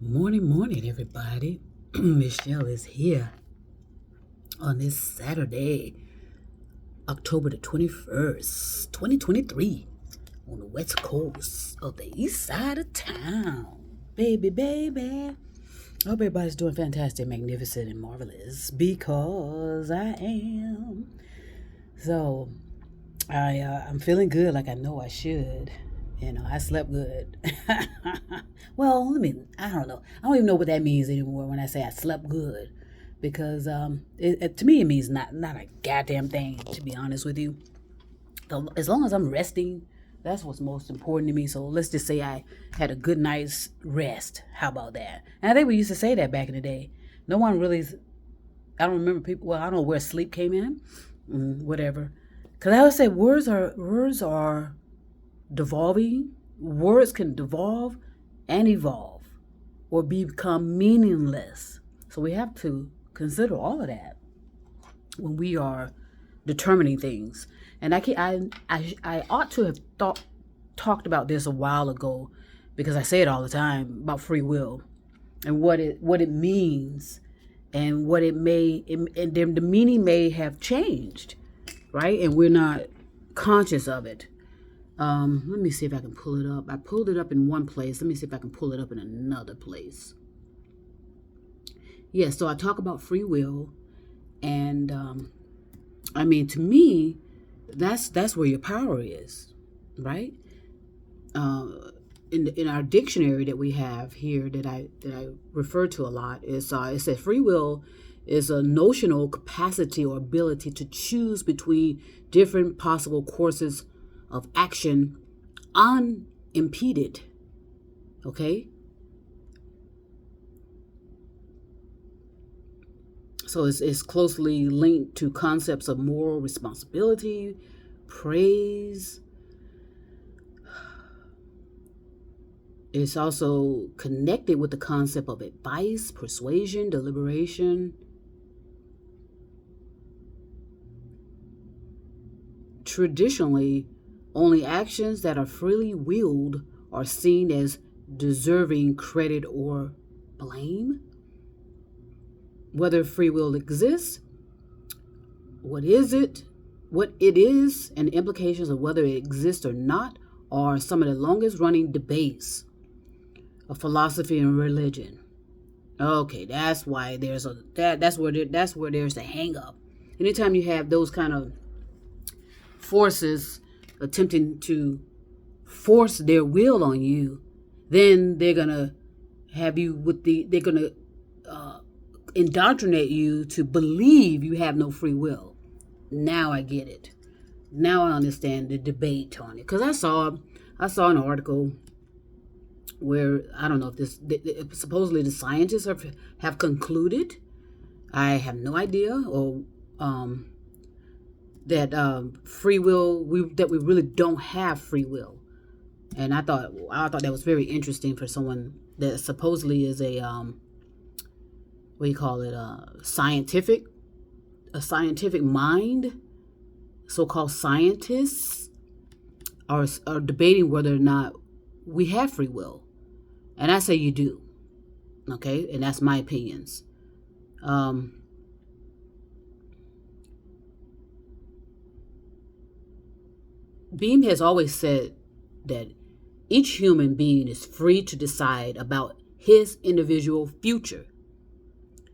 Morning, morning, everybody. Michelle is here on this Saturday, October the 21st, 2023, on the west coast of the east side of town. Baby. I hope everybody's doing fantastic, magnificent, and marvelous because I am. So, I'm feeling good like I know I should. I slept good. Well, I don't know. I don't even know what that means anymore when I say I slept good. Because to me, it means not a goddamn thing, to be honest with you. As long as I'm resting, that's what's most important to me. So let's just say I had a good night's rest. How about that? And I think we used to say that back in the day. No one really, I don't remember people, well, I don't know where sleep came in. Whatever. Because I always say words are devolving. Words can devolve and evolve or become meaningless. So we have to consider all of that when we are determining things. And I ought to have talked about this a while ago because I say it all the time about free will and what it means and what it may and the meaning may have changed, right? And we're not conscious of it. Let me see if I can pull it up. I pulled it up in one place. Let me see if I can pull it up in another place. Yeah, so I talk about free will, and to me, that's where your power is, right? In our dictionary that we have here that I refer to a lot is it says free will is a notional capacity or ability to choose between different possible courses of action unimpeded. Okay? So it's closely linked to concepts of moral responsibility, praise. It's also connected with the concept of advice, persuasion, deliberation. Traditionally, only actions that are freely willed are seen as deserving credit or blame. Whether free will exists, what it is, and the implications of whether it exists or not are some of the longest running debates of philosophy and religion. Okay, that's why that's where there's a hang up. Anytime you have those kind of forces attempting to force their will on you, then they're gonna indoctrinate you to believe you have no free will. Now I get it. Now I understand the debate on it. Because I saw an article where I don't know if supposedly the scientists have concluded. I have no idea, or that free will that we really don't have free will. And I thought that was very interesting for someone that supposedly is a what do you call it, a scientific mind. So-called scientists are debating whether or not we have free will, and I say you do. Okay, and that's my opinions. Beam has always said that each human being is free to decide about his individual future.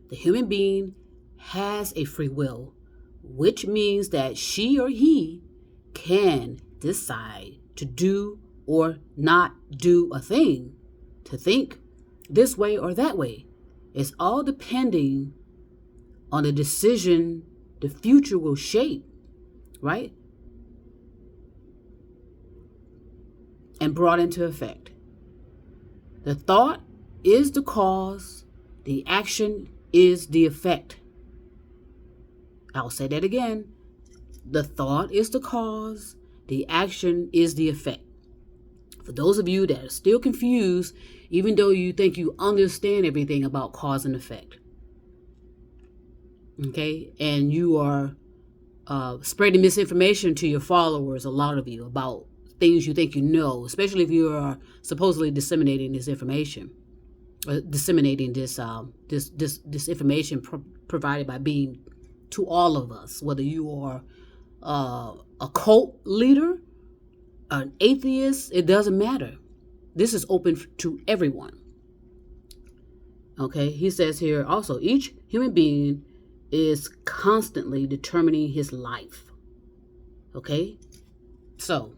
The human being has a free will, which means that she or he can decide to do or not do a thing, to think this way or that way. It's all depending on the decision the future will shape, right? And brought into effect. The thought is the cause, the action is the effect. I'll say that again. The thought is the cause, the action is the effect. For those of you that are still confused, even though you think you understand everything about cause and effect, okay, and you are spreading misinformation to your followers, a lot of you, about things you think you know, especially if you are supposedly disseminating this information. disseminating this information provided by being to all of us, whether you are a cult leader, an atheist, it doesn't matter. This is open to everyone. Okay, he says here also, each human being is constantly determining his life. Okay, so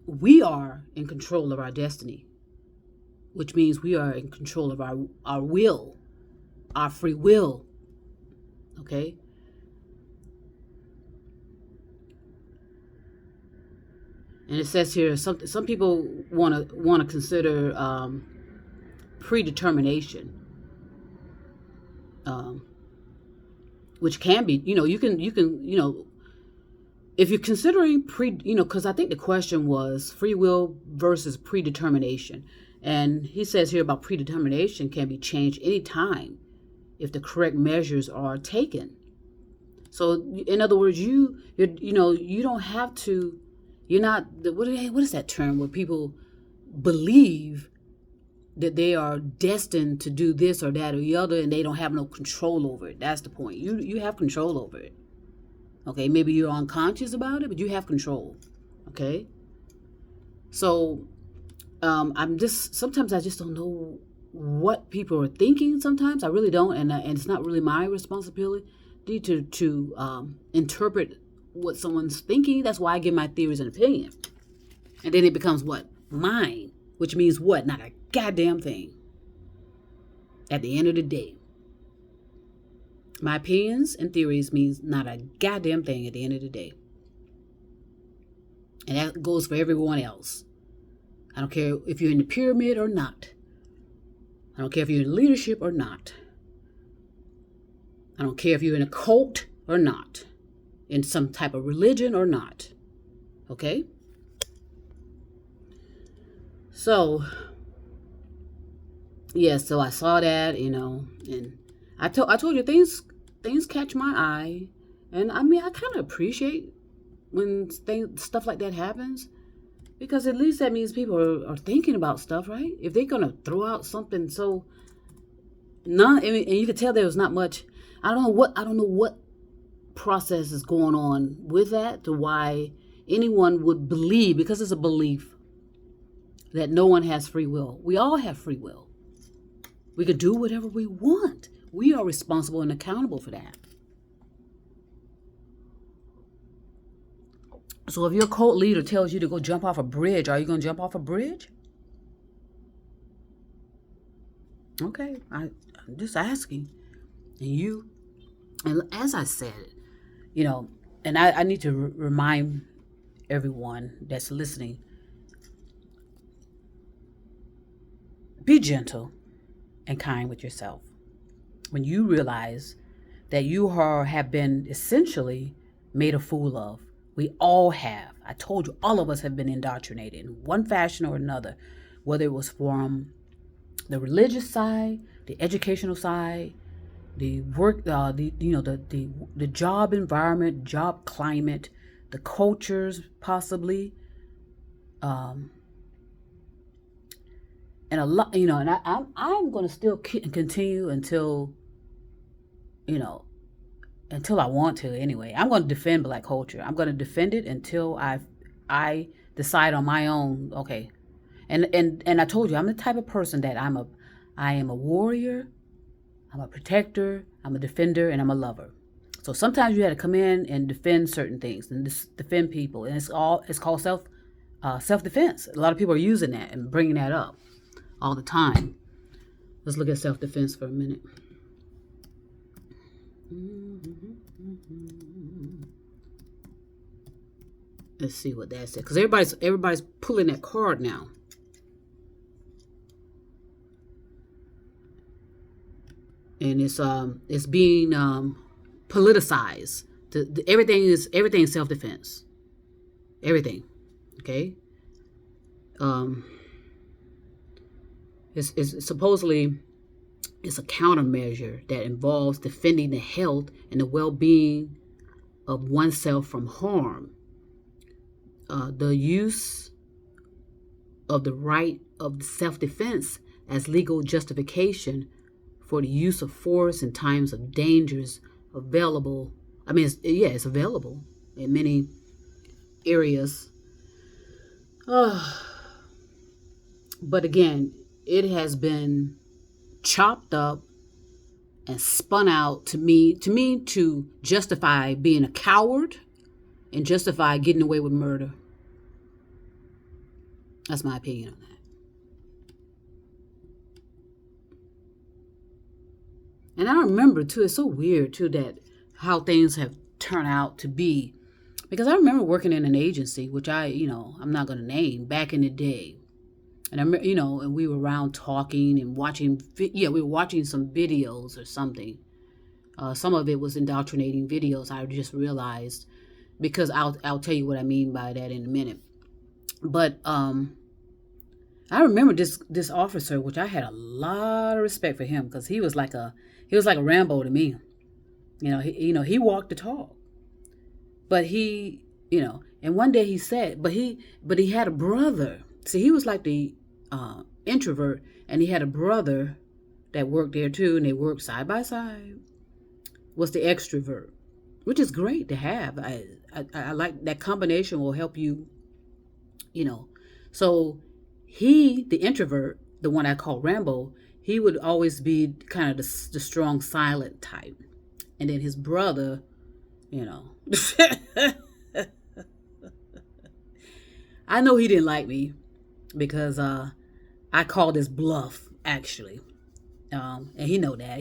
we are in control of our destiny, which means we are in control of our will, our free will. Okay, and it says here some people want to consider predetermination, which can be, you can if you're considering because I think the question was free will versus predetermination, and he says here about predetermination can be changed anytime if the correct measures are taken. So in other words, you don't have to. You're not. What is that term where people believe that they are destined to do this or that or the other, and they don't have no control over it? That's the point. You have control over it. Okay, maybe you're unconscious about it, but you have control. Okay, so sometimes I just don't know what people are thinking. Sometimes I really don't, and it's not really my responsibility to interpret what someone's thinking. That's why I give my theories and opinion, and then it becomes what? Mine, which means what? Not a goddamn thing. At the end of the day, my opinions and theories means not a goddamn thing at the end of the day. And that goes for everyone else. I don't care if you're in the pyramid or not. I don't care if you're in leadership or not. I don't care if you're in a cult or not. In some type of religion or not. Okay? So, yeah, so I saw that, and I told you things catch my eye, and I mean I kind of appreciate when stuff like that happens, because at least that means people are thinking about stuff, right? If they're gonna throw out something so and you could tell there was not much. I don't know what process is going on with that to why anyone would believe, because it's a belief, that no one has free will. We all have free will. We could do whatever we want. We are responsible and accountable for that. So if your cult leader tells you to go jump off a bridge, are you going to jump off a bridge? Okay, I'm just asking. And as I said, and I need to remind everyone that's listening, be gentle and kind with yourself. When you realize that you have been essentially made a fool of, we all have. I told you, all of us have been indoctrinated in one fashion or another, whether it was from the religious side, the educational side, the work, the job environment, job climate, the cultures possibly, and a lot, and I'm going to still continue until I want to anyway. I'm going to defend Black culture. I'm going to defend it until I decide on my own. Okay, and I told you, I'm the type of person that I am a warrior, I'm a protector, I'm a defender, and I'm a lover. So sometimes you had to come in and defend certain things and defend people, and it's called self-defense. A lot of people are using that and bringing that up all the time. Let's look at self-defense for a minute. Let's see what that says, because everybody's pulling that card now. And it's being politicized. Everything is self-defense. Everything. Okay. It's supposedly it's a countermeasure that involves defending the health and the well-being of oneself from harm. The use of the right of self-defense as legal justification for the use of force in times of dangers available. I mean, it's available in many areas. But again, it has been chopped up and spun out to justify being a coward and justify getting away with murder. That's my opinion on that. And I remember too, it's so weird too that how things have turned out to be. Because I remember working in an agency, which I'm not going to name, back in the day. And and we were around talking and watching, we were watching some videos or something. Some of it was indoctrinating videos, I just realized, because I'll tell you what I mean by that in a minute. But I remember this officer, which I had a lot of respect for him, because he was like a Rambo to me. He walked the talk. But and one day he said, but he had a brother. See, he was like the introvert, and he had a brother that worked there too, and they worked side by side. Was the extrovert, which is great to have. I like that combination. Will help you, So the introvert, the one I call Rambo, he would always be kind of the strong, silent type, and then his brother, I know he didn't like me because I called his bluff, actually, and he know that.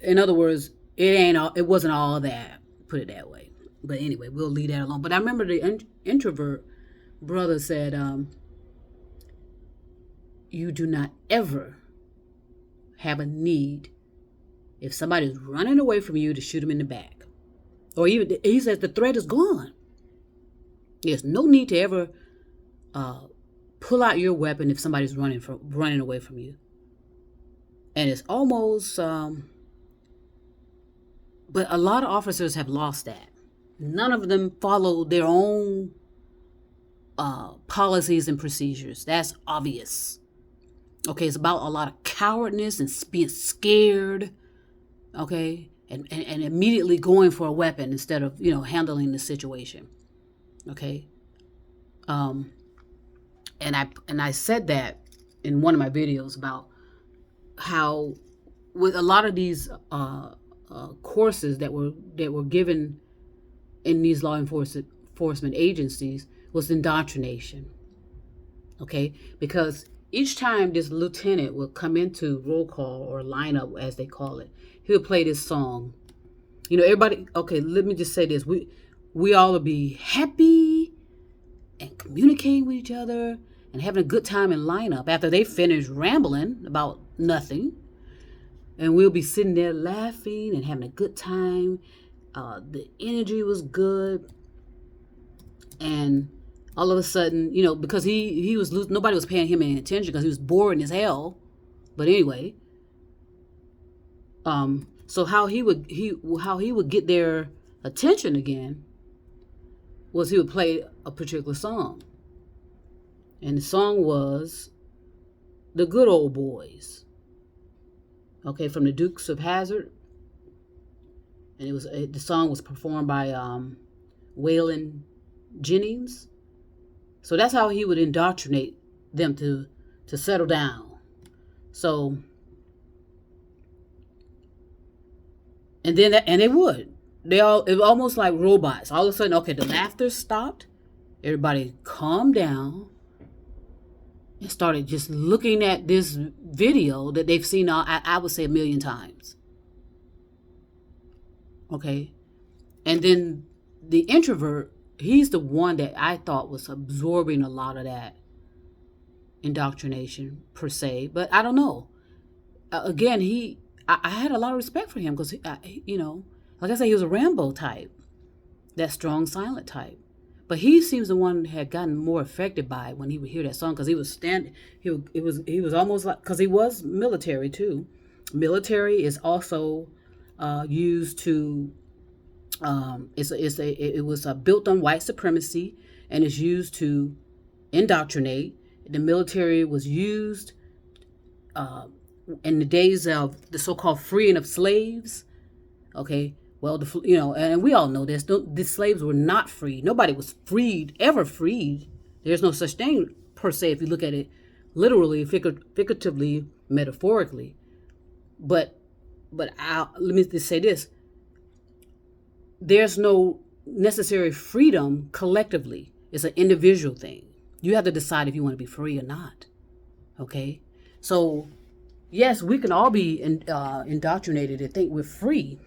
In other words, it wasn't all that. Put it that way. But anyway, we'll leave that alone. But I remember the introvert brother said, "You do not ever have a need if somebody's running away from you to shoot them in the back, or even he says the threat is gone. There's no need to ever pull out your weapon if somebody's running away from you." And it's almost, but a lot of officers have lost that. None of them follow their own policies and procedures. That's obvious. Okay, it's about a lot of cowardness and being scared. Okay, and immediately going for a weapon instead of handling the situation. Okay, and I said that in one of my videos about how with a lot of these courses that were given in these law enforcement agencies was indoctrination. Okay, because each time this lieutenant would come into roll call or lineup, as they call it, he would play this song. Everybody. Okay, let me just say this: we all would be happy and communicating with each other and having a good time in lineup after they finish rambling about nothing. And we'll be sitting there laughing and having a good time. The energy was good. And all of a sudden, because he was losing, nobody was paying him any attention because he was boring as hell. But anyway, so how he would get their attention again was he would play a particular song. And the song was The Good Old Boys. Okay, from the Dukes of Hazzard. And the song was performed by Waylon Jennings. So that's how he would indoctrinate them to settle down. So, and they would. It was almost like robots. All of a sudden, okay, the laughter stopped. Everybody calmed down and started just looking at this video that they've seen, I would say, 1 million times. Okay. And then the introvert, he's the one that I thought was absorbing a lot of that indoctrination per se. But I don't know. Again, I had a lot of respect for him because, like I said, he was a Rambo type, that strong, silent type. But he seems the one that had gotten more affected by it when he would hear that song because he was standing. He was almost like, because he was military too. Military is also used to. It was built on white supremacy and is used to indoctrinate The military was used in the days of the so-called freeing of slaves. Okay, well, and we all know this. The slaves were not free. Nobody was freed, ever freed. There's no such thing per se if you look at it literally, figuratively, metaphorically. But let me just say this: there's no necessary freedom collectively. It's an individual thing. You have to decide if you want to be free or not. Okay, so yes, we can all be indoctrinated to think we're free,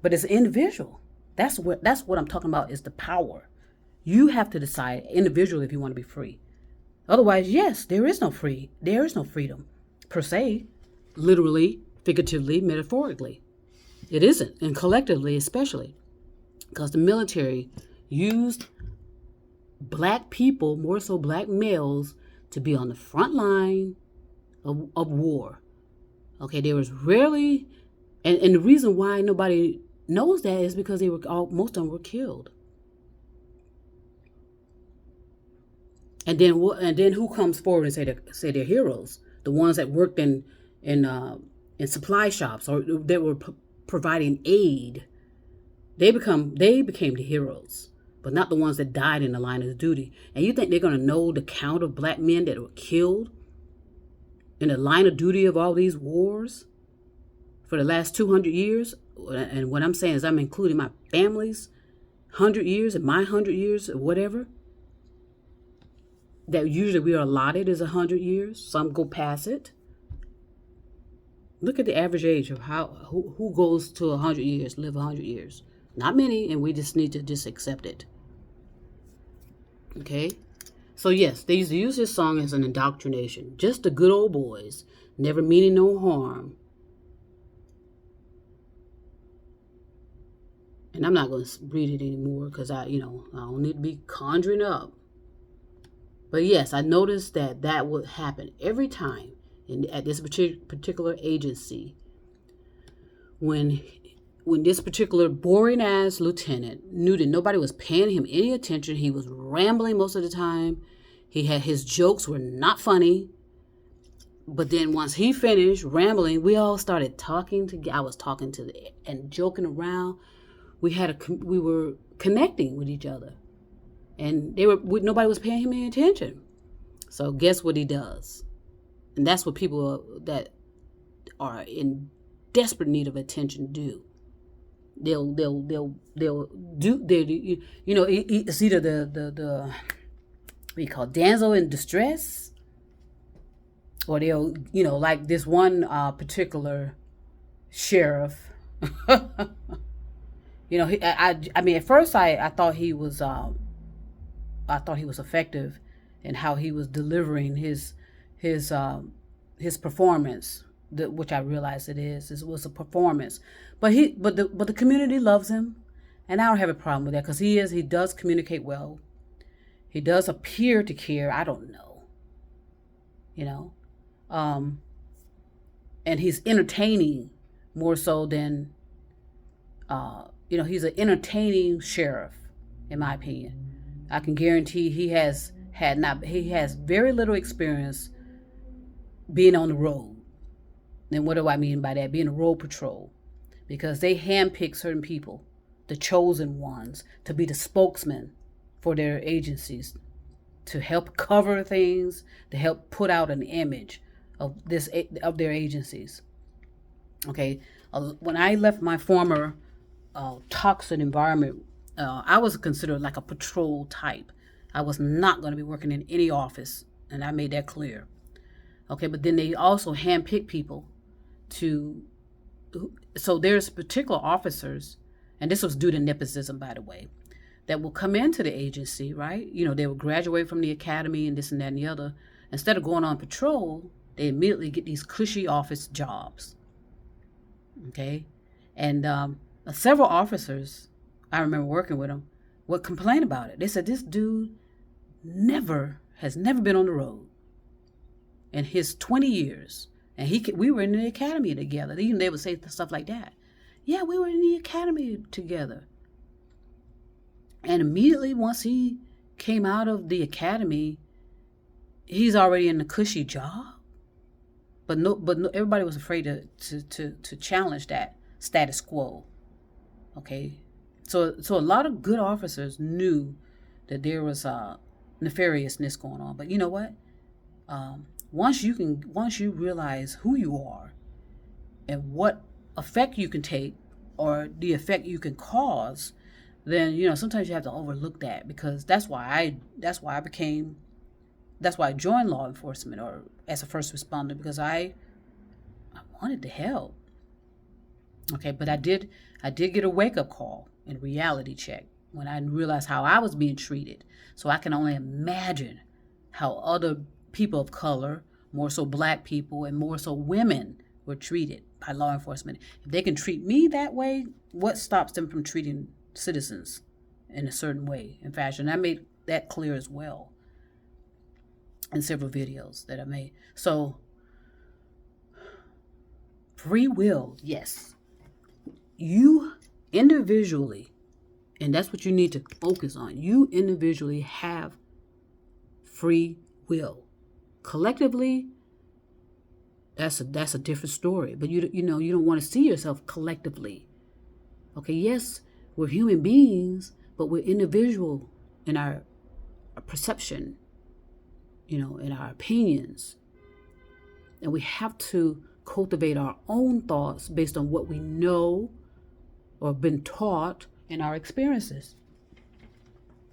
but it's individual. That's what I'm talking about, is the power. You have to decide individually if you want to be free. Otherwise, yes, there is no freedom per se, literally, figuratively, metaphorically. It isn't, and collectively especially, because the military used black people, more so black males, to be on the front line of war. Okay, there was rarely, and the reason why nobody knows that is because most of them were killed. And then who comes forward and say they're heroes? The ones that worked in supply shops, or they were providing aid. They became the heroes, but not the ones that died in the line of duty. And you think they're going to know the count of black men that were killed in the line of duty of all these wars for the last 200 years? And what I'm saying is I'm including my family's 100 years and my 100 years or whatever. That usually we are allotted is 100 years. Some go past it. Look at the average age of who goes to 100 years, live 100 years. Not many, and we just need to just accept it. Okay? So yes, they used to use this song as an indoctrination. Just the good old boys, never meaning no harm. And I'm not going to read it anymore because I don't need to be conjuring up. But yes, I noticed that would happen every time at this particular agency. When this particular boring ass lieutenant knew that nobody was paying him any attention, he was rambling most of the time. His jokes were not funny. But then once he finished rambling, we all started talking I was talking and joking around. We were connecting with each other. And nobody was paying him any attention. So guess what he does? And that's what people that are in desperate need of attention do. They'll do. It's either the what do you call it, damsel in distress, or they'll like this one particular sheriff. I mean, at first I thought he was. I thought he was effective in how he was delivering his performance, which I realized it was a performance. But the community loves him, and I don't have a problem with that because he does communicate well. He does appear to care. I don't know, and he's entertaining more so than he's an entertaining sheriff, in my opinion. I can guarantee he has very little experience being on the road. And what do I mean by that? Being a road patrol. Because they handpick certain people, the chosen ones, to be the spokesman for their agencies, to help cover things, to help put out an image of their agencies. Okay, when I left my former toxic environment, I was considered like a patrol type. I was not going to be working in any office, and I made that clear. Okay, but then they also handpick people so there's particular officers, and this was due to nepotism, by the way, that will come into the agency, right? They will graduate from the academy and this and that and the other. Instead of going on patrol, they immediately get these cushy office jobs. Okay, and several officers, I remember working with them, would complain about it. They said this dude has never been on the road in his 20 years. And we were in the academy together. Even they would say stuff like that. Yeah, we were in the academy together. And immediately once he came out of the academy, he's already in the cushy job. But no, everybody was afraid to challenge that status quo. Okay, so a lot of good officers knew that there was nefariousness going on. But you know what? Once you realize who you are and what effect you can take or the effect you can cause, then sometimes you have to overlook that, because that's why I joined law enforcement or as a first responder, because I wanted to help. Okay, but I did get a wake-up call and reality check when I realized how I was being treated. So I can only imagine how other people of color, more so black people and more so women, were treated by law enforcement. If they can treat me that way, what stops them from treating citizens in a certain way and fashion? I made that clear as well in several videos that I made. So free will, yes. You individually, and that's what you need to focus on. You individually have free will. Collectively, that's a different story. But you don't want to see yourself collectively. Okay, yes, we're human beings, but we're individual in our perception, in our opinions. And we have to cultivate our own thoughts based on what we know or been taught in our experiences.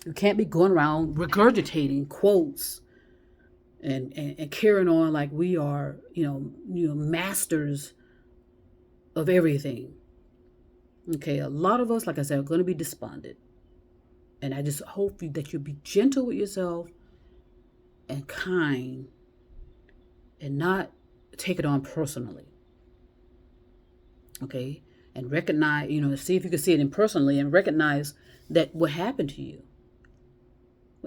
You can't be going around regurgitating quotes and carrying on like we are, masters of everything. Okay, a lot of us, like I said, are going to be despondent. And I just hope that you'll be gentle with yourself and kind and not take it on personally. Okay? And recognize, see if you can see it impersonally and recognize that what happened to you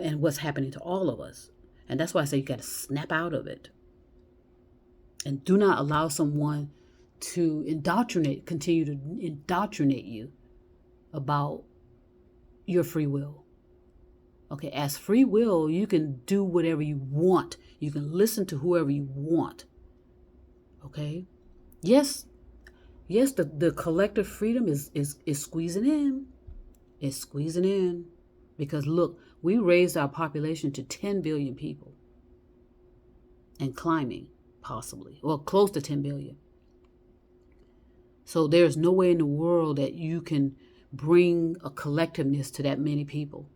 and what's happening to all of us. And that's why I say you got to snap out of it. And do not allow someone to continue to indoctrinate you about your free will. Okay, as free will, you can do whatever you want. You can listen to whoever you want. Okay? Yes, the collective freedom is squeezing in. It's squeezing in. Because look, we raised our population to 10 billion people. And climbing, possibly. Or close to 10 billion. So there's no way in the world that you can bring a collectiveness to that many people.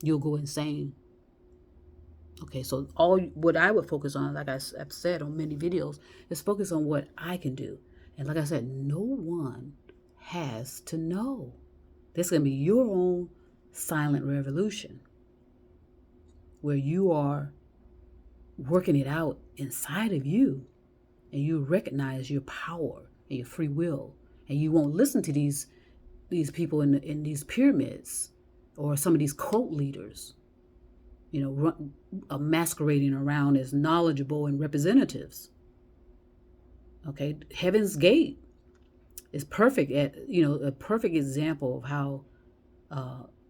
You'll go insane. Okay, so what I would focus on, like I've said on many videos, is focus on what I can do. And like I said, no one has to know. There's going to be your own silent revolution where you are working it out inside of you, and you recognize your power and your free will, and you won't listen to these people in these pyramids or some of these cult leaders, masquerading around as knowledgeable and representatives. Okay, Heaven's Gate is perfect at a perfect example of how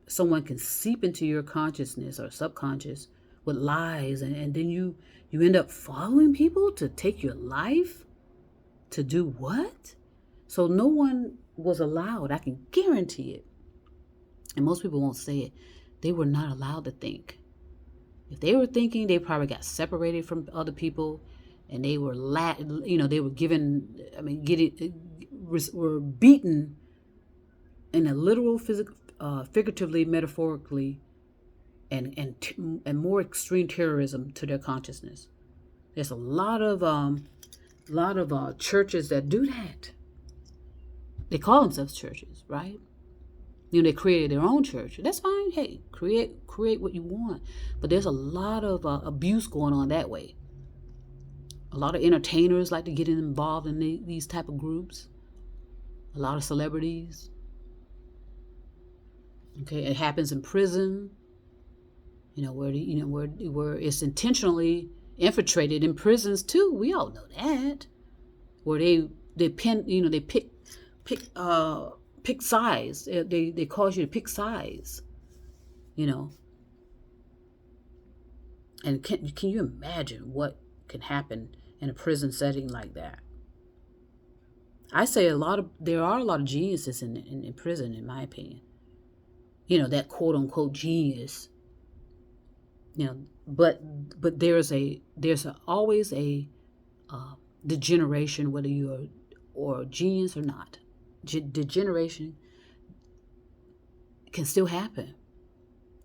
someone can seep into your consciousness or subconscious with lies, and then you end up following people to take your life. To do what? So no one was allowed, I can guarantee it. And most people won't say it. They were not allowed to think. If they were thinking, they probably got separated from other people, and they were they were given, were beaten in a literal, figuratively, metaphorically, and more extreme terrorism to their consciousness. There's a lot of churches that do that. They call themselves churches, right? They created their own church. That's fine. Hey, create what you want. But there's a lot of abuse going on that way. A lot of entertainers like to get involved in these type of groups. A lot of celebrities. Okay, it happens in prison. Where it's intentionally infiltrated in prisons too. We all know that. Where they pick sides. They cause you to pick sides. And can you imagine what can happen in a prison setting like that? I say there are a lot of geniuses in prison, in my opinion. That quote unquote genius. But there's always a degeneration, whether you're or genius or not. Degeneration can still happen,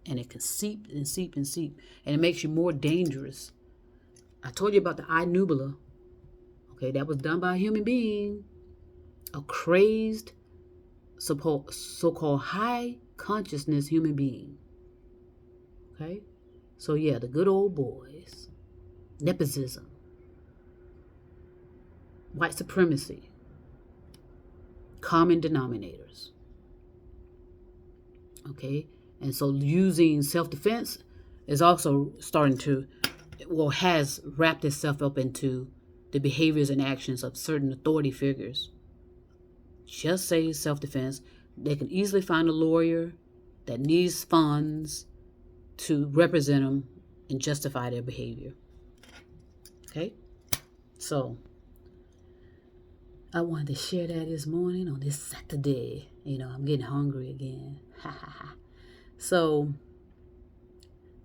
and it can seep and seep and seep, and it makes you more dangerous. I told you about the eye nubula. Okay, that was done by a human being, a crazed, so-called high consciousness human being. Okay, so yeah, the good old boys, nepotism, white supremacy, common denominators. Okay, and so using self-defense is also has wrapped itself up into the behaviors and actions of certain authority figures. Just say self-defense. They can easily find a lawyer that needs funds to represent them and justify their behavior. Okay, so I wanted to share that this morning on this Saturday. I'm getting hungry again. So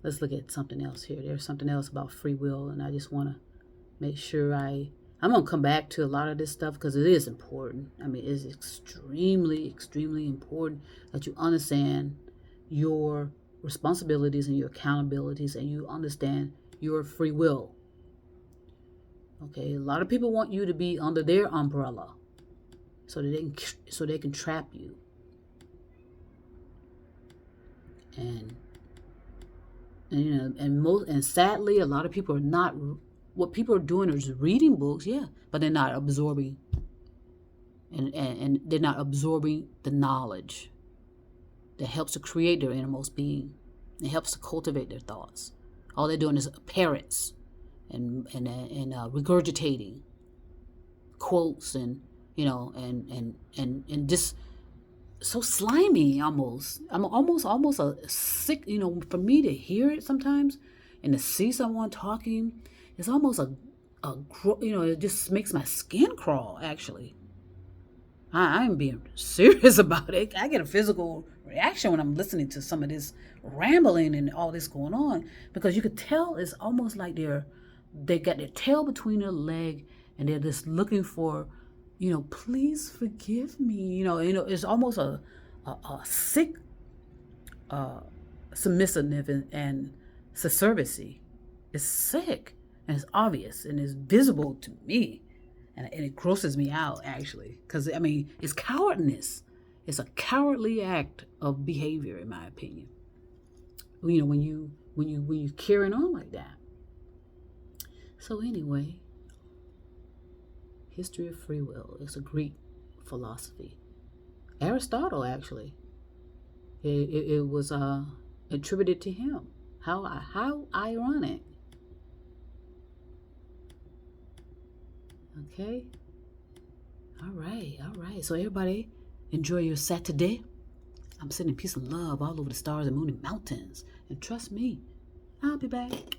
let's look at something else here. There's something else about free will, and I just want to make sure I'm going to come back to a lot of this stuff because it is important. I mean, it's extremely, extremely important that you understand your responsibilities and your accountabilities, and you understand your free will. Okay, a lot of people want you to be under their umbrella so they can trap you. And sadly, a lot of people are not. What people are doing is reading books, yeah, but they're not absorbing, and they're not absorbing the knowledge that helps to create their innermost being. It helps to cultivate their thoughts. All they're doing is parrots and regurgitating quotes and just so slimy almost. I'm almost a sick, for me to hear it sometimes and to see someone talking, it's almost it just makes my skin crawl, actually. I'm being serious about it. I get a physical reaction when I'm listening to some of this rambling and all this going on, because you could tell it's almost like they got their tail between their leg and they're just looking for, please forgive me. It's almost a sick submissive and subserviency. It's sick and it's obvious and it's visible to me. And it grosses me out, actually, because it's cowardness. It's a cowardly act of behavior, in my opinion. When you carrying on like that. So anyway, history of free will is a Greek philosophy. Aristotle, actually, it was attributed to him. How ironic. Okay. All right. So everybody, enjoy your Saturday. I'm sending peace and love all over the stars and moon and mountains. And trust me, I'll be back.